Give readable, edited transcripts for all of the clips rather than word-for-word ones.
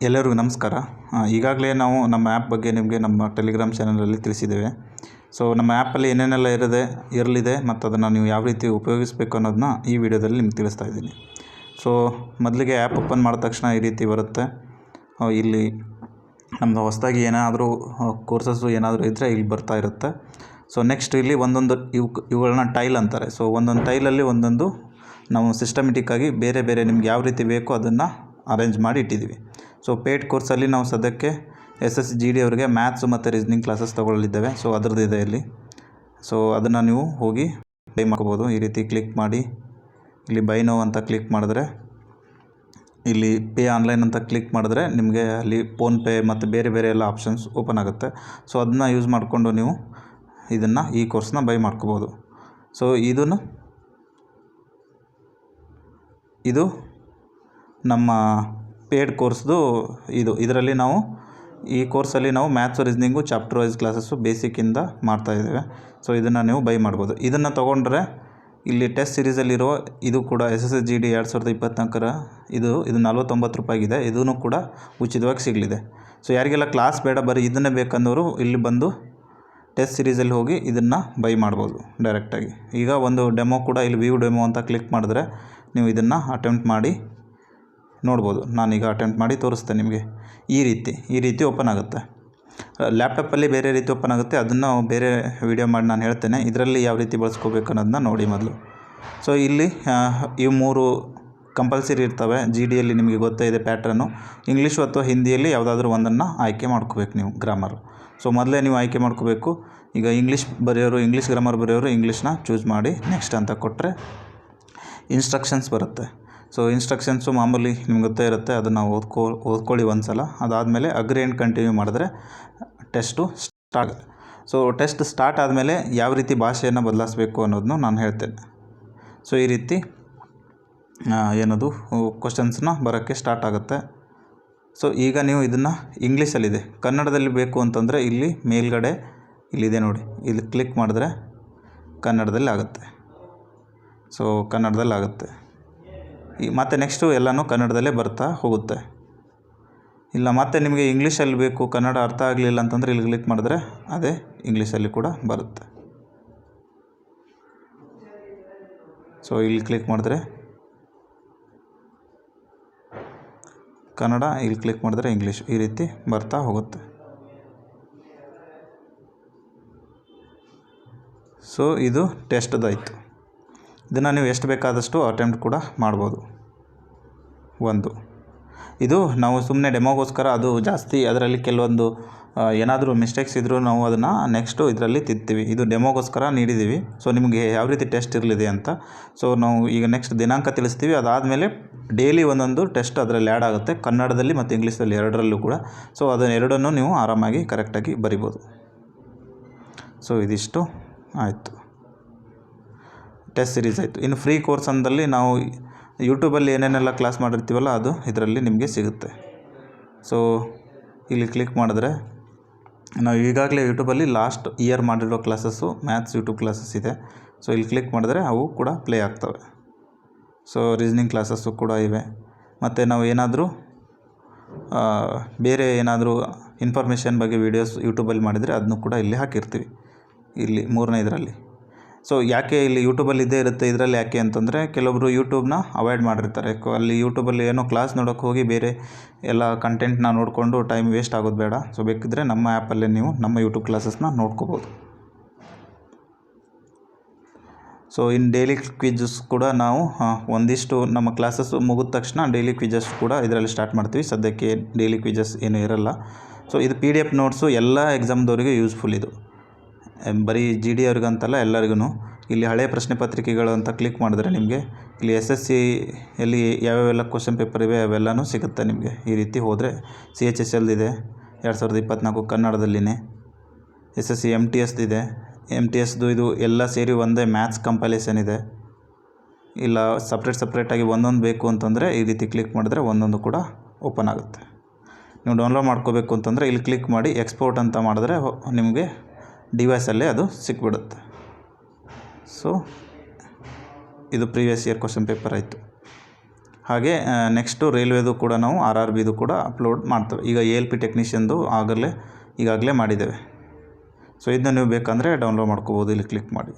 ಎಲ್ಲರಿಗೂ ನಮಸ್ಕಾರ. ಈಗಾಗಲೇ ನಾವು ನಮ್ಮ ಆ್ಯಪ್ ಬಗ್ಗೆ ನಿಮಗೆ ನಮ್ಮ ಟೆಲಿಗ್ರಾಮ್ ಚಾನಲಲ್ಲಿ ತಿಳಿಸಿದ್ದೇವೆ. ಸೊ ನಮ್ಮ ಆ್ಯಪಲ್ಲಿ ಏನೇನೆಲ್ಲ ಇರಲಿದೆ ಮತ್ತು ಅದನ್ನು ನೀವು ಯಾವ ರೀತಿ ಉಪಯೋಗಿಸಬೇಕು ಅನ್ನೋದನ್ನ ಈ ವಿಡಿಯೋದಲ್ಲಿ ನಿಮ್ಗೆ ತಿಳಿಸ್ತಾ ಇದ್ದೀನಿ. ಸೊ ಮೊದಲಿಗೆ ಆ್ಯಪ್ ಓಪನ್ ಮಾಡಿದ ತಕ್ಷಣ ಈ ರೀತಿ ಬರುತ್ತೆ. ಇಲ್ಲಿ ನಮ್ಮದು ಹೊಸದಾಗಿ ಏನಾದರೂ ಕೋರ್ಸಸ್ಸು ಏನಾದರೂ ಇದ್ದರೆ ಇಲ್ಲಿ ಬರ್ತಾ ಇರುತ್ತೆ. ಸೊ ನೆಕ್ಸ್ಟ್ ಇಲ್ಲಿ ಒಂದೊಂದು ಇವುಗಳನ್ನ ಟೈಲ್ ಅಂತಾರೆ. ಸೊ ಒಂದೊಂದು ಟೈಲಲ್ಲಿ ಒಂದೊಂದು ನಾವು ಸಿಸ್ಟಮೆಟಿಕ್ಕಾಗಿ ಬೇರೆ ಬೇರೆ ನಿಮ್ಗೆ ಯಾವ ರೀತಿ ಬೇಕೋ ಅದನ್ನು ಅರೇಂಜ್ ಮಾಡಿ ಇಟ್ಟಿದ್ದೀವಿ. ಸೊ ಪೇಯ್ಡ್ ಕೋರ್ಸಲ್ಲಿ ನಾವು ಸದ್ಯಕ್ಕೆ SSGD ಅವರಿಗೆ ಮ್ಯಾಥ್ಸು ಮತ್ತು ರೀಸ್ನಿಂಗ್ ಕ್ಲಾಸಸ್ ತೊಗೊಳ್ಳಿದ್ದೇವೆ. ಸೊ ಅದರದ್ದು ಇದೆ ಇಲ್ಲಿ. ಸೊ ಅದನ್ನು ನೀವು ಹೋಗಿ ಬೈ ಮಾಡ್ಕೋಬೋದು. ಈ ರೀತಿ ಕ್ಲಿಕ್ ಮಾಡಿ ಇಲ್ಲಿ ಬೈ ನೌ ಅಂತ ಕ್ಲಿಕ್ ಮಾಡಿದ್ರೆ, ಇಲ್ಲಿ ಪೇ ಆನ್ಲೈನ್ ಅಂತ ಕ್ಲಿಕ್ ಮಾಡಿದ್ರೆ ನಿಮಗೆ ಅಲ್ಲಿ ಫೋನ್ಪೇ ಮತ್ತು ಬೇರೆ ಬೇರೆ ಎಲ್ಲ ಆಪ್ಷನ್ಸ್ ಓಪನ್ ಆಗುತ್ತೆ. ಸೊ ಅದನ್ನ ಯೂಸ್ ಮಾಡಿಕೊಂಡು ನೀವು ಈ ಕೋರ್ಸ್ನ ಬೈ ಮಾಡ್ಕೋಬೋದು. ಸೊ ಇದು ನಮ್ಮ ಪೇಯ್ಡ್ ಕೋರ್ಸ್ದು ಇದರಲ್ಲಿ ನಾವು ಈ ಕೋರ್ಸಲ್ಲಿ ನಾವು maths reasoning chapter wise classes ಬೇಸಿಕ್ಕಿಂದ ಮಾಡ್ತಾಯಿದ್ದೇವೆ. ಸೊ ಇದನ್ನು ನೀವು ಬೈ ಮಾಡ್ಬೋದು. ಇದನ್ನು ತೊಗೊಂಡ್ರೆ ಇಲ್ಲಿ ಟೆಸ್ಟ್ ಸೀರೀಸಲ್ಲಿರೋ ಇದು ಕೂಡ SSGD 2024 ಇದು ₹49 ಇದೂ ಕೂಡ ಉಚಿತವಾಗಿ ಸಿಗಲಿದೆ. ಸೊ ಯಾರಿಗೆಲ್ಲ ಕ್ಲಾಸ್ ಬೇಡ ಬರೀ ಇದನ್ನೇ ಬೇಕಂದವರು ಇಲ್ಲಿ ಬಂದು ಟೆಸ್ಟ್ ಸೀರೀಸಲ್ಲಿ ಹೋಗಿ ಇದನ್ನು ಬೈ ಮಾಡ್ಬೋದು ಡೈರೆಕ್ಟಾಗಿ. ಈಗ ಒಂದು ಡೆಮೋ ಕೂಡ ಇಲ್ಲಿ ವ್ಯೂ ಡೆಮೋ ಅಂತ ಕ್ಲಿಕ್ ಮಾಡಿದ್ರೆ ನೀವು ಇದನ್ನು ಅಟೆಂಪ್ಟ್ ಮಾಡಿ ನೋಡ್ಬೋದು. ನಾನೀಗ ಅಟೆಂಪ್ಟ್ ಮಾಡಿ ತೋರಿಸ್ತೇನೆ ನಿಮಗೆ. ಈ ರೀತಿ ಓಪನ್ ಆಗುತ್ತೆ. ಲ್ಯಾಪ್ಟಾಪಲ್ಲಿ ಬೇರೆ ರೀತಿ ಓಪನ್ ಆಗುತ್ತೆ. ಅದನ್ನು ಬೇರೆ ವಿಡಿಯೋ ಮಾಡಿ ನಾನು ಹೇಳ್ತೇನೆ. ಇದರಲ್ಲಿ ಯಾವ ರೀತಿ ಬಳಸ್ಕೋಬೇಕು ಅನ್ನೋದನ್ನ ನೋಡಿ ಮೊದಲು. ಸೊ ಇಲ್ಲಿ ಈ 3 ಕಂಪಲ್ಸರಿ ಇರ್ತವೆ. GDಯಲ್ಲಿ ನಿಮಗೆ ಗೊತ್ತೇ ಇದೆ ಪ್ಯಾಟ್ರನ್ನು. ಇಂಗ್ಲೀಷು ಅಥವಾ ಹಿಂದಿಯಲ್ಲಿ ಯಾವುದಾದ್ರೂ ಒಂದನ್ನು ಆಯ್ಕೆ ಮಾಡ್ಕೋಬೇಕು ನೀವು ಗ್ರಾಮರ್. ಸೊ ಮೊದಲೇ ನೀವು ಆಯ್ಕೆ ಮಾಡ್ಕೋಬೇಕು. ಈಗ ಇಂಗ್ಲೀಷ್ ಗ್ರಾಮರ್ ಬರೆಯೋರು ಇಂಗ್ಲೀಷ್ನ ಚೂಸ್ ಮಾಡಿ ನೆಕ್ಸ್ಟ್ ಅಂತ ಕೊಟ್ಟರೆ ಇನ್ಸ್ಟ್ರಕ್ಷನ್ಸ್ ಬರುತ್ತೆ. ಸೊ ಇನ್ಸ್ಟ್ರಕ್ಷನ್ಸು ಮಾಮೂಲಿ ನಿಮ್ಗೆ ಗೊತ್ತೇ ಇರುತ್ತೆ. ಅದನ್ನು ಓದ್ಕೊಳ್ಳಿ ಒಂದು ಸಲ. ಅದಾದಮೇಲೆ ಅಗ್ರಿ ಆ್ಯಂಡ್ ಕಂಟಿನ್ಯೂ ಮಾಡಿದ್ರೆ ಟೆಸ್ಟು ಸ್ಟಾರ್ಟ್ ಆಗುತ್ತೆ. ಸೊ ಟೆಸ್ಟ್ ಸ್ಟಾರ್ಟ್ ಆದಮೇಲೆ ಯಾವ ರೀತಿ ಭಾಷೆಯನ್ನು ಬದಲಾಯಿಸಬೇಕು ಅನ್ನೋದನ್ನು ನಾನು ಹೇಳ್ತೇನೆ. ಸೊ ಈ ರೀತಿ ಕ್ವಶನ್ಸ್ನ ಬರೋಕ್ಕೆ ಸ್ಟಾರ್ಟ್ ಆಗುತ್ತೆ. ಸೊ ಈಗ ನೀವು ಇದನ್ನು ಇಂಗ್ಲೀಷಲ್ಲಿದೆ. ಕನ್ನಡದಲ್ಲಿ ಬೇಕು ಅಂತಂದರೆ ಇಲ್ಲಿ ಮೇಲ್ಗಡೆ ಇಲ್ಲಿದೆ ನೋಡಿ, ಇಲ್ಲಿ ಕ್ಲಿಕ್ ಮಾಡಿದ್ರೆ ಕನ್ನಡದಲ್ಲಿ ಆಗುತ್ತೆ. ಸೊ ಕನ್ನಡದಲ್ಲಿ ಆಗುತ್ತೆ. ಮತ್ತು ನೆಕ್ಸ್ಟು ಎಲ್ಲನೂ ಕನ್ನಡದಲ್ಲೇ ಬರ್ತಾ ಹೋಗುತ್ತೆ. ಇಲ್ಲ ಮತ್ತು ನಿಮಗೆ ಇಂಗ್ಲೀಷಲ್ಲಿ ಬೇಕು, ಕನ್ನಡ ಅರ್ಥ ಆಗಲಿಲ್ಲ ಅಂತಂದರೆ ಇಲ್ಲಿ ಕ್ಲಿಕ್ ಮಾಡಿದ್ರೆ ಅದೇ ಇಂಗ್ಲೀಷಲ್ಲಿ ಕೂಡ ಬರುತ್ತೆ. ಸೊ ಇಲ್ಲಿ ಕ್ಲಿಕ್ ಮಾಡಿದ್ರೆ ಕನ್ನಡ, ಇಲ್ಲಿ ಕ್ಲಿಕ್ ಮಾಡಿದ್ರೆ ಇಂಗ್ಲೀಷ್, ಈ ರೀತಿ ಬರ್ತಾ ಹೋಗುತ್ತೆ. ಸೊ ಇದು ಟೆಸ್ಟ್ದಾಯಿತು. ಇದನ್ನು ನೀವು ಎಷ್ಟು ಬೇಕಾದಷ್ಟು ಅಟೆಂಪ್ಟ್ ಕೂಡ ಮಾಡ್ಬೋದು. ಇದು ನಾವು ಸುಮ್ಮನೆ ಡೆಮೋಗೋಸ್ಕರ, ಅದು ಜಾಸ್ತಿ ಅದರಲ್ಲಿ ಕೆಲವೊಂದು ಏನಾದರೂ ಮಿಸ್ಟೇಕ್ಸ್ ಇದ್ದರೂ ನಾವು ಅದನ್ನು ನೆಕ್ಸ್ಟು ಇದರಲ್ಲಿ ತಿದ್ತೀವಿ. ಇದು ಡೆಮೋಗೋಸ್ಕರ ನೀಡಿದ್ದೀವಿ. ಸೊ ನಿಮಗೆ ಯಾವ ರೀತಿ ಟೆಸ್ಟ್ ಇರಲಿದೆ ಅಂತ. ಸೊ ನಾವು ಈಗ ನೆಕ್ಸ್ಟ್ ದಿನಾಂಕ ತಿಳಿಸ್ತೀವಿ. ಅದಾದಮೇಲೆ ಡೈಲಿ ಒಂದೊಂದು ಟೆಸ್ಟ್ ಅದರಲ್ಲಿ ಆ್ಯಡ್ ಆಗುತ್ತೆ, ಕನ್ನಡದಲ್ಲಿ ಮತ್ತು ಇಂಗ್ಲೀಷಲ್ಲಿ ಎರಡರಲ್ಲೂ ಕೂಡ. ಸೊ ಅದನ್ನೆರಡನ್ನೂ ನೀವು ಆರಾಮಾಗಿ ಕರೆಕ್ಟಾಗಿ ಬರಿಬೋದು. ಸೊ ಇದಿಷ್ಟು ಆಯಿತು, ಟೆಸ್ಟ್ ಸೀರೀಸ್ ಆಯಿತು. ಇನ್ನು ಫ್ರೀ ಕೋರ್ಸ್ ಅಂದಲ್ಲಿ ನಾವು ಯೂಟ್ಯೂಬಲ್ಲಿ ಏನೇನೆಲ್ಲ ಕ್ಲಾಸ್ ಮಾಡಿರ್ತೀವಲ್ಲ ಅದು ಇದರಲ್ಲಿ ನಿಮಗೆ ಸಿಗುತ್ತೆ. ಸೊ ಇಲ್ಲಿ ಕ್ಲಿಕ್ ಮಾಡಿದ್ರೆ ನಾವು ಈಗಾಗಲೇ ಯೂಟ್ಯೂಬಲ್ಲಿ ಲಾಸ್ಟ್ ಇಯರ್ ಮಾಡಿರೋ ಕ್ಲಾಸಸ್ಸು ಮ್ಯಾಥ್ಸ್ ಯೂಟ್ಯೂಬ್ ಕ್ಲಾಸಸ್ ಇದೆ. ಸೊ ಇಲ್ಲಿ ಕ್ಲಿಕ್ ಮಾಡಿದ್ರೆ ಅವು ಕೂಡ ಪ್ಲೇ ಆಗ್ತವೆ. ಸೊ ರೀಸ್ನಿಂಗ್ ಕ್ಲಾಸಸ್ಸು ಕೂಡ ಇವೆ. ಮತ್ತು ನಾವು ಏನಾದರೂ ಬೇರೆ ಏನಾದರೂ ಇನ್ಫಾರ್ಮೇಷನ್ ಬಗ್ಗೆ ವೀಡಿಯೋಸ್ ಯೂಟ್ಯೂಬಲ್ಲಿ ಮಾಡಿದರೆ ಅದನ್ನು ಕೂಡ ಇಲ್ಲಿ ಹಾಕಿರ್ತೀವಿ, ಇಲ್ಲಿ 3ನೇ ಇದರಲ್ಲಿ. ಸೊ ಯಾಕೆ ಇಲ್ಲಿ ಯೂಟ್ಯೂಬಲ್ಲಿ ಇದ್ದೇ ಇರುತ್ತೆ, ಇದರಲ್ಲಿ ಯಾಕೆ ಅಂತಂದರೆ ಕೆಲವೊಬ್ಬರು ಯೂಟ್ಯೂಬ್ನ ಅವಾಯ್ಡ್ ಮಾಡಿರ್ತಾರೆ. ಅಲ್ಲಿ ಯೂಟ್ಯೂಬಲ್ಲಿ ಏನೋ ಕ್ಲಾಸ್ ನೋಡೋಕ್ಕೆ ಹೋಗಿ ಬೇರೆ ಎಲ್ಲ ಕಂಟೆಂಟ್ನ ನೋಡಿಕೊಂಡು ಟೈಮ್ ವೇಸ್ಟ್ ಆಗೋದು ಬೇಡ. ಸೊ ಬೇಕಿದ್ದರೆ ನಮ್ಮ ಆ್ಯಪಲ್ಲೇ ನೀವು ನಮ್ಮ ಯೂಟ್ಯೂಬ್ ಕ್ಲಾಸಸ್ನ ನೋಡ್ಕೋಬೋದು. ಸೊ ಇನ್ನು ಡೈಲಿ ಕ್ವಿಜಸ್ ಕೂಡ ನಾವು ಒಂದಿಷ್ಟು ನಮ್ಮ ಕ್ಲಾಸಸ್ ಮುಗಿದ ತಕ್ಷಣ ಡೈಲಿ ಕ್ವಿಜಸ್ ಕೂಡ ಇದರಲ್ಲಿ ಸ್ಟಾರ್ಟ್ ಮಾಡ್ತೀವಿ. ಸದ್ಯಕ್ಕೆ ಡೈಲಿ ಕ್ವಿಜಸ್ ಏನೂ ಇರಲ್ಲ. ಸೊ ಇದು PDF ನೋಟ್ಸು ಎಲ್ಲ ಎಕ್ಸಾಮ್ದವರಿಗೆ ಯೂಸ್ಫುಲ್. ಇದು ಬರೀ GD ಅವ್ರಿಗಂತಲ್ಲ, ಎಲ್ಲರಿಗೂ. ಇಲ್ಲಿ ಹಳೆಯ ಪ್ರಶ್ನೆ ಪತ್ರಿಕೆಗಳು ಅಂತ ಕ್ಲಿಕ್ ಮಾಡಿದ್ರೆ ನಿಮಗೆ ಇಲ್ಲಿ SSCಯಲ್ಲಿ ಯಾವ್ಯಾವೆಲ್ಲ ಕ್ವಶನ್ ಪೇಪರ್ ಇವೆ ಅವೆಲ್ಲನೂ ಸಿಗುತ್ತೆ ನಿಮಗೆ. ಈ ರೀತಿ ಹೋದರೆ CHSLದಿದೆ 2024 ಕನ್ನಡದಲ್ಲಿನೇ, SSC MTSದಿದೆ, MTSದು ಇದು ಎಲ್ಲ ಸೇರಿ ಒಂದೇ ಮ್ಯಾಥ್ಸ್ ಕಂಪೈಲೇಷನ್ ಇದೆ. ಇಲ್ಲ ಸಪ್ರೇಟಾಗಿ ಒಂದೊಂದು ಬೇಕು ಅಂತಂದರೆ ಈ ರೀತಿ ಕ್ಲಿಕ್ ಮಾಡಿದ್ರೆ ಒಂದೊಂದು ಕೂಡ ಓಪನ್ ಆಗುತ್ತೆ. ನೀವು ಡೌನ್ಲೋಡ್ ಮಾಡ್ಕೋಬೇಕು ಅಂತಂದರೆ ಇಲ್ಲಿ ಕ್ಲಿಕ್ ಮಾಡಿ ಎಕ್ಸ್ಪೋರ್ಟ್ ಅಂತ ಮಾಡಿದ್ರೆ ನಿಮಗೆ ಡಿವೈಸಲ್ಲೇ ಅದು ಸಿಕ್ಬಿಡುತ್ತೆ. ಸೊ ಇದು ಪ್ರೀವಿಯಸ್ ಇಯರ್ ಕ್ವಶನ್ ಪೇಪರ್ ಆಯಿತು. ಹಾಗೆ ನೆಕ್ಸ್ಟು ರೈಲ್ವೆದು ಕೂಡ ನಾವು RRBದು ಕೂಡ ಅಪ್ಲೋಡ್ ಮಾಡ್ತೇವೆ. ಈಗ ALP ಟೆಕ್ನಿಷಿಯನ್ದು ಈಗಾಗಲೇ ಮಾಡಿದ್ದೇವೆ. ಸೊ ಇದನ್ನ ನೀವು ಬೇಕಂದರೆ ಡೌನ್ಲೋಡ್ ಮಾಡ್ಕೋಬೋದು, ಇಲ್ಲಿ ಕ್ಲಿಕ್ ಮಾಡಿ.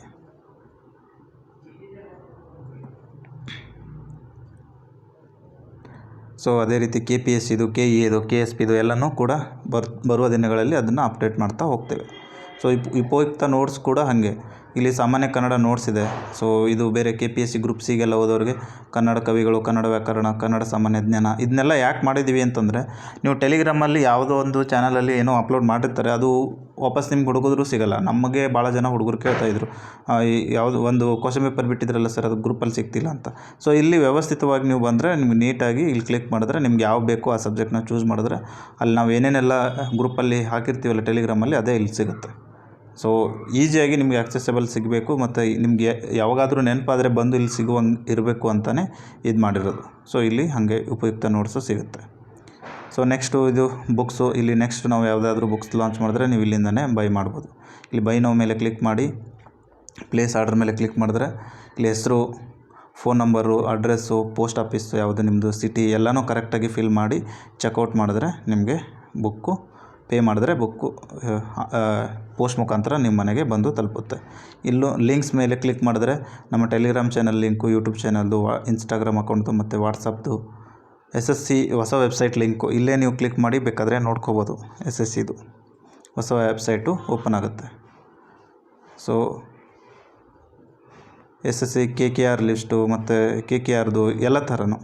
ಸೊ ಅದೇ ರೀತಿ KPSCದು, KEAದು, KSPದು ಎಲ್ಲನೂ ಕೂಡ ಬರುವ ದಿನಗಳಲ್ಲಿ ಅದನ್ನು ಅಪ್ಡೇಟ್ ಮಾಡ್ತಾ ಹೋಗ್ತೇವೆ. ಸೊ ಉಪಯುಕ್ತ ನೋಟ್ಸ್ ಕೂಡ ಹಾಗೆ, ಇಲ್ಲಿ ಸಾಮಾನ್ಯ ಕನ್ನಡ ನೋಟ್ಸ್ ಇದೆ. ಸೊ ಇದು ಬೇರೆ KPSC ಗ್ರೂಪ್ ಸಿಗೆಲ್ಲ ಓದೋರಿಗೆ ಕನ್ನಡ ಕವಿಗಳು, ಕನ್ನಡ ವ್ಯಾಕರಣ, ಕನ್ನಡ ಸಾಮಾನ್ಯ ಜ್ಞಾನ ಇದನ್ನೆಲ್ಲ ಯಾಕೆ ಮಾಡಿದ್ದೀವಿ ಅಂತಂದರೆ, ನೀವು ಟೆಲಿಗ್ರಾಮಲ್ಲಿ ಯಾವುದೋ ಒಂದು ಚಾನಲಲ್ಲಿ ಏನೋ ಅಪ್ಲೋಡ್ ಮಾಡಿರ್ತಾರೆ, ಅದು ವಾಪಸ್ ನಿಮ್ಗೆ ಹುಡುಗಿದ್ರು ಸಿಗೋಲ್ಲ. ನಮಗೆ ಭಾಳ ಜನ ಹುಡುಗರು ಕೇಳ್ತಾಯಿದ್ರು, ಯಾವುದು ಒಂದು ಕ್ವಶನ್ ಪೇಪರ್ ಬಿಟ್ಟಿದ್ರಲ್ಲ ಸರ್, ಅದು ಗ್ರೂಪಲ್ಲಿ ಸಿಗ್ತಿಲ್ಲ ಅಂತ. ಸೊ ಇಲ್ಲಿ ವ್ಯವಸ್ಥಿತವಾಗಿ ನೀವು ಬಂದರೆ ನಿಮ್ಗೆ ನೀಟಾಗಿ ಇಲ್ಲಿ ಕ್ಲಿಕ್ ಮಾಡಿದ್ರೆ ನಿಮ್ಗೆ ಯಾವ ಬೇಕೋ ಆ ಸಬ್ಜೆಕ್ಟ್ನ ಚೂಸ್ ಮಾಡಿದ್ರೆ ಅಲ್ಲಿ ನಾವು ಏನೇನೆಲ್ಲ ಗ್ರೂಪಲ್ಲಿ ಹಾಕಿರ್ತೀವಲ್ಲ ಟೆಲಿಗ್ರಾಮಲ್ಲಿ ಅದೇ ಇಲ್ಲಿ ಸಿಗುತ್ತೆ. ಸೊ ಈಸಿಯಾಗಿ ನಿಮಗೆ ಆಕ್ಸೆಸಬಲ್ ಸಿಗಬೇಕು, ಮತ್ತು ನಿಮಗೆ ಯಾವಾಗಾದರೂ ನೆನಪಾದರೆ ಬಂದು ಇಲ್ಲಿ ಸಿಗುವಂಗೆ ಇರಬೇಕು ಅಂತಲೇ ಇದು ಮಾಡಿರೋದು. ಸೊ ಇಲ್ಲಿ ಹಾಗೆ ಉಪಯುಕ್ತ ನೋಟ್ಸು ಸಿಗುತ್ತೆ. ಸೊ ನೆಕ್ಸ್ಟು ಇದು ಬುಕ್ಸು. ಇಲ್ಲಿ ನೆಕ್ಸ್ಟ್ ನಾವು ಯಾವುದಾದ್ರೂ ಬುಕ್ಸ್ ಲಾಂಚ್ ಮಾಡಿದ್ರೆ ನೀವು ಇಲ್ಲಿಂದನೇ ಬೈ ಮಾಡ್ಬೋದು. ಇಲ್ಲಿ ಬೈ ನೌ ಮೇಲೆ ಕ್ಲಿಕ್ ಮಾಡಿ ಪ್ಲೇಸ್ ಆರ್ಡರ್ ಮೇಲೆ ಕ್ಲಿಕ್ ಮಾಡಿದ್ರೆ ಇಲ್ಲಿ ಹೆಸರು, phone number, address, post office ಯಾವುದು ನಿಮ್ಮದು, ಸಿಟಿ ಎಲ್ಲನೂ ಕರೆಕ್ಟಾಗಿ ಫಿಲ್ ಮಾಡಿ ಚೆಕ್ಔಟ್ ಮಾಡಿದ್ರೆ ನಿಮಗೆ ಬುಕ್ಕು ಪೇ ಮಾಡಿದ್ರೆ ಬುಕ್ಕು ಪೋಸ್ಟ್ ಮುಖಾಂತರ ನಿಮ್ಮ ಮನೆಗೆ ಬಂದು ತಲುಪುತ್ತೆ. ಇಲ್ಲೂ ಲಿಂಕ್ಸ್ ಮೇಲೆ ಕ್ಲಿಕ್ ಮಾಡಿದ್ರೆ ನಮ್ಮ ಟೆಲಿಗ್ರಾಮ್ ಚಾನಲ್ ಲಿಂಕು, ಯೂಟ್ಯೂಬ್ ಚಾನಲ್ದು, ಇನ್ಸ್ಟಾಗ್ರಾಮ್ ಅಕೌಂಟ್ದು ಮತ್ತು ವಾಟ್ಸಪ್ದು, SSC ಹೊಸ ವೆಬ್ಸೈಟ್ ಲಿಂಕು ಇಲ್ಲೇ ನೀವು ಕ್ಲಿಕ್ ಮಾಡಿ ಬೇಕಾದರೆ ನೋಡ್ಕೋಬೋದು. SSCದು ಹೊಸ ವೆಬ್ಸೈಟು ಓಪನ್ ಆಗುತ್ತೆ. ಸೊ SSC KKR ಲಿಸ್ಟು ಮತ್ತು KKRದು ಎಲ್ಲ ಥರನೂ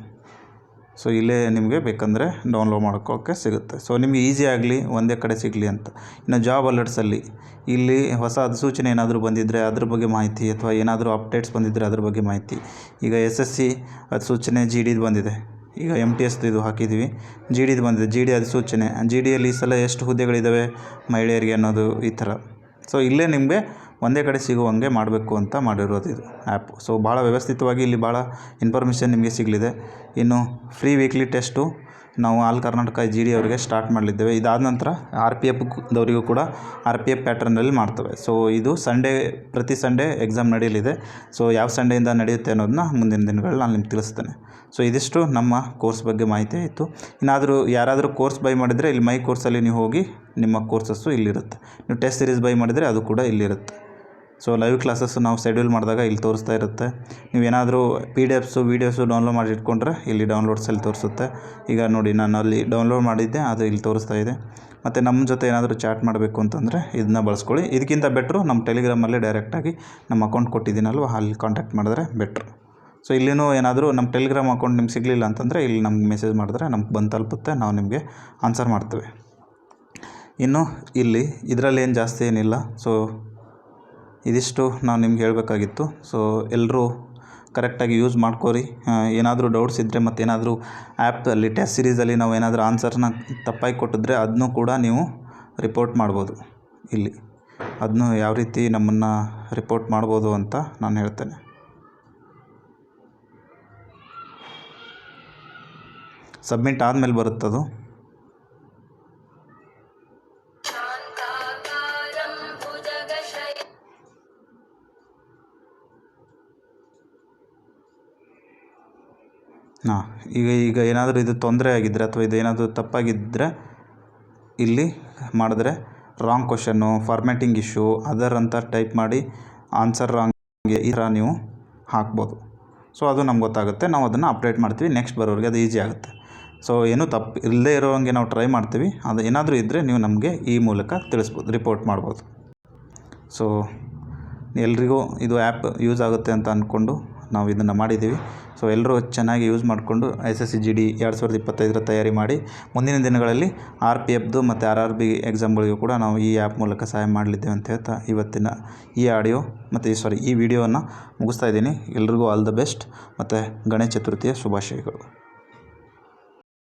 ಸೊ ಇಲ್ಲೇ ನಿಮಗೆ ಬೇಕಂದರೆ ಡೌನ್ಲೋಡ್ ಮಾಡ್ಕೊಳ್ಳೋಕ್ಕೆ ಸಿಗುತ್ತೆ. ಸೊ ನಿಮಗೆ ಈಸಿ ಆಗಲಿ, ಒಂದೇ ಕಡೆ ಸಿಗಲಿ ಅಂತ. ಇನ್ನು ಜಾಬ್ ಅಲರ್ಟ್ಸಲ್ಲಿ ಇಲ್ಲಿ ಹೊಸ ಅಧಿಸೂಚನೆ ಏನಾದರೂ ಬಂದಿದ್ದರೆ ಅದ್ರ ಬಗ್ಗೆ ಮಾಹಿತಿ, ಅಥವಾ ಏನಾದರೂ ಅಪ್ಡೇಟ್ಸ್ ಬಂದಿದ್ದರೆ ಅದ್ರ ಬಗ್ಗೆ ಮಾಹಿತಿ. ಈಗ SSC ಅಧಿಸೂಚನೆ GDದು ಬಂದಿದೆ. ಈಗ MTSದು ಇದು ಹಾಕಿದ್ದೀವಿ, GDದು ಬಂದಿದೆ. GD ಅಧಿಸೂಚನೆ, GDಯಲ್ಲಿ ಈ ಸಲ ಎಷ್ಟು ಹುದ್ದೆಗಳಿದ್ದಾವೆ ಮಹಿಳೆಯರಿಗೆ ಅನ್ನೋದು ಈ ಥರ. ಸೊ ಇಲ್ಲೇ ನಿಮಗೆ ಒಂದೇ ಕಡೆ ಸಿಗುವಂಗೆ ಮಾಡಬೇಕು ಅಂತ ಮಾಡಿರೋದು ಇದು ಆ್ಯಪು. ಸೊ ಭಾಳ ವ್ಯವಸ್ಥಿತವಾಗಿ ಇಲ್ಲಿ ಭಾಳ ಇನ್ಫಾರ್ಮೇಷನ್ ನಿಮಗೆ ಸಿಗಲಿದೆ. ಇನ್ನು ಫ್ರೀ ವೀಕ್ಲಿ ಟೆಸ್ಟು ನಾವು ಆಲ್ ಕರ್ನಾಟಕ GD ಅವರಿಗೆ ಸ್ಟಾರ್ಟ್ ಮಾಡಲಿದ್ದೇವೆ. ಇದಾದ ನಂತರ RPFದವರಿಗೂ ಕೂಡ RPF ಪ್ಯಾಟರ್ನಲ್ಲಿ ಮಾಡ್ತೇವೆ. ಸೊ ಇದು ಪ್ರತಿ ಸಂಡೇ ಎಕ್ಸಾಮ್ ನಡೆಯಲಿದೆ. ಸೊ ಯಾವ ಸಂಡೇಯಿಂದ ನಡೆಯುತ್ತೆ ಅನ್ನೋದನ್ನ ಮುಂದಿನ ದಿನಗಳಲ್ಲಿ ನಾನು ನಿಮ್ಗೆ ತಿಳಿಸ್ತೇನೆ. ಸೊ ಇದಿಷ್ಟು ನಮ್ಮ ಕೋರ್ಸ್ ಬಗ್ಗೆ ಮಾಹಿತಿ ಆಯಿತು. ಯಾರಾದರೂ ಕೋರ್ಸ್ ಬೈ ಮಾಡಿದರೆ ಇಲ್ಲಿ ಮೈ ಕೋರ್ಸಲ್ಲಿ ನೀವು ಹೋಗಿ ನಿಮ್ಮ ಕೋರ್ಸಸ್ಸು ಇಲ್ಲಿರುತ್ತೆ. ನೀವು ಟೆಸ್ಟ್ ಸೀರೀಸ್ ಬೈ ಮಾಡಿದರೆ ಅದು ಕೂಡ ಇಲ್ಲಿರುತ್ತೆ. ಸೊ ಲೈವ್ ಕ್ಲಾಸಸ್ಸು ನಾವು ಶೆಡ್ಯೂಲ್ ಮಾಡಿದಾಗ ಇಲ್ಲಿ ತೋರಿಸ್ತಾ ಇರುತ್ತೆ. ನೀವೇನಾದರೂ PDFಸು ವೀಡಿಯೋಸು ಡೌನ್ಲೋಡ್ ಮಾಡಿ ಇಟ್ಕೊಂಡ್ರೆ ಇಲ್ಲಿ ಡೌನ್ಲೋಡ್ಸಲ್ಲಿ ತೋರಿಸುತ್ತೆ. ಈಗ ನೋಡಿ ನಾನು ಅಲ್ಲಿ ಡೌನ್ಲೋಡ್ ಮಾಡಿದ್ದೆ, ಅದು ಇಲ್ಲಿ ತೋರಿಸ್ತಾ ಇದೆ. ಮತ್ತು ನಮ್ಮ ಜೊತೆ ಏನಾದರೂ ಚಾಟ್ ಮಾಡಬೇಕು ಅಂತಂದರೆ ಇದನ್ನ ಬಳಸ್ಕೊಳ್ಳಿ. ಇದಕ್ಕಿಂತ ಬೆಟ್ರು ನಮ್ಮ ಟೆಲಿಗ್ರಾಮಲ್ಲೇ ಡೈರೆಕ್ಟಾಗಿ ನಮ್ಮ ಅಕೌಂಟ್ ಕೊಟ್ಟಿದ್ದೀನಲ್ವ ಅಲ್ಲಿ ಕಾಂಟ್ಯಾಕ್ಟ್ ಮಾಡಿದ್ರೆ ಬೆಟ್ರು. ಸೊ ಇಲ್ಲಿನೂ ಏನಾದರೂ ನಮ್ಮ ಟೆಲಿಗ್ರಾಮ್ ಅಕೌಂಟ್ ನಿಮ್ಗೆ ಸಿಗಲಿಲ್ಲ ಅಂತಂದರೆ ಇಲ್ಲಿ ನಮ್ಗೆ ಮೆಸೇಜ್ ಮಾಡಿದ್ರೆ ನಮ್ಗೆ ಬಂದು ತಲುಪುತ್ತೆ, ನಾವು ನಿಮಗೆ ಆನ್ಸರ್ ಮಾಡ್ತೇವೆ. ಇನ್ನು ಇಲ್ಲಿ ಇದರಲ್ಲಿ ಏನು ಜಾಸ್ತಿ ಏನಿಲ್ಲ. ಸೊ ಇದಿಷ್ಟು ನಾನು ನಿಮ್ಗೆ ಹೇಳಬೇಕಾಗಿತ್ತು. ಸೊ ಎಲ್ಲರೂ ಕರೆಕ್ಟಾಗಿ ಯೂಸ್ ಮಾಡ್ಕೋರಿ. ಏನಾದರೂ ಡೌಟ್ಸ್ ಇದ್ದರೆ ಮತ್ತು ಏನಾದರೂ ಆ್ಯಪಲ್ಲಿ ಟೆಸ್ಟ್ ಸೀರೀಸಲ್ಲಿ ನಾವು ಏನಾದರೂ ಆನ್ಸರ್ನ ತಪ್ಪಾಗಿ ಕೊಟ್ಟಿದ್ರೆ ಅದನ್ನೂ ಕೂಡ ನೀವು ರಿಪೋರ್ಟ್ ಮಾಡ್ಬೋದು. ಇಲ್ಲಿ ಅದನ್ನು ಯಾವ ರೀತಿ ನಮ್ಮನ್ನು ರಿಪೋರ್ಟ್ ಮಾಡ್ಬೋದು ಅಂತ ನಾನು ಹೇಳ್ತೇನೆ. ಸಬ್ಮಿಟ್ ಆದಮೇಲೆ ಬರುತ್ತದು. ಈಗ ಏನಾದರೂ ಇದು ತೊಂದರೆ ಆಗಿದ್ದರೆ ಅಥವಾ ಇದು ಏನಾದರೂ ತಪ್ಪಾಗಿದ್ದರೆ ಇಲ್ಲಿ ಮಾಡಿದ್ರೆ wrong question, formatting issue, other ಅಂತ ಟೈಪ್ ಮಾಡಿ ಆನ್ಸರ್ ರಾಂಗ್ ಈ ಥರ ನೀವು ಹಾಕ್ಬೋದು. ಸೊ ಅದು ನಮ್ಗೆ ಗೊತ್ತಾಗುತ್ತೆ, ನಾವು ಅದನ್ನು ಅಪ್ಡೇಟ್ ಮಾಡ್ತೀವಿ. ನೆಕ್ಸ್ಟ್ ಬರೋರಿಗೆ ಅದು ಈಸಿ ಆಗುತ್ತೆ. ಸೊ ಏನೂ ತಪ್ಪು ಇಲ್ಲದೇ ಇರೋವಂಗೆ ನಾವು ಟ್ರೈ ಮಾಡ್ತೀವಿ. ಅದು ಏನಾದರೂ ಇದ್ದರೆ ನೀವು ನಮಗೆ ಈ ಮೂಲಕ ತಿಳಿಸ್ಬೋದು, ರಿಪೋರ್ಟ್ ಮಾಡ್ಬೋದು. ಸೊ ಎಲ್ರಿಗೂ ಇದು ಆ್ಯಪ್ ಯೂಸ್ ಆಗುತ್ತೆ ಅಂತ ಅಂದ್ಕೊಂಡು ನಾವು ಇದನ್ನು ಮಾಡಿದ್ದೀವಿ. ಸೊ ಎಲ್ಲರೂ ಚೆನ್ನಾಗಿ ಯೂಸ್ ಮಾಡಿಕೊಂಡು SSC GD 2025 ತಯಾರಿ ಮಾಡಿ ಮುಂದಿನ ದಿನಗಳಲ್ಲಿ RPFದು ಮತ್ತು RRB ಎಕ್ಸಾಮ್ಗಳಿಗೂ ಕೂಡ ನಾವು ಈ ಆ್ಯಪ್ ಮೂಲಕ ಸಹಾಯ ಮಾಡಲಿದ್ದೇವೆ ಅಂತ ಹೇಳ್ತಾ ಇವತ್ತಿನ ಈ ಆಡಿಯೋ ಮತ್ತು ಈ ವಿಡಿಯೋವನ್ನು ಮುಗಿಸ್ತಾ ಇದ್ದೀನಿ. ಎಲ್ರಿಗೂ ಆಲ್ ದ ಬೆಸ್ಟ್ ಮತ್ತು ಗಣೇಶ ಚತುರ್ಥಿಯ ಶುಭಾಶಯಗಳು.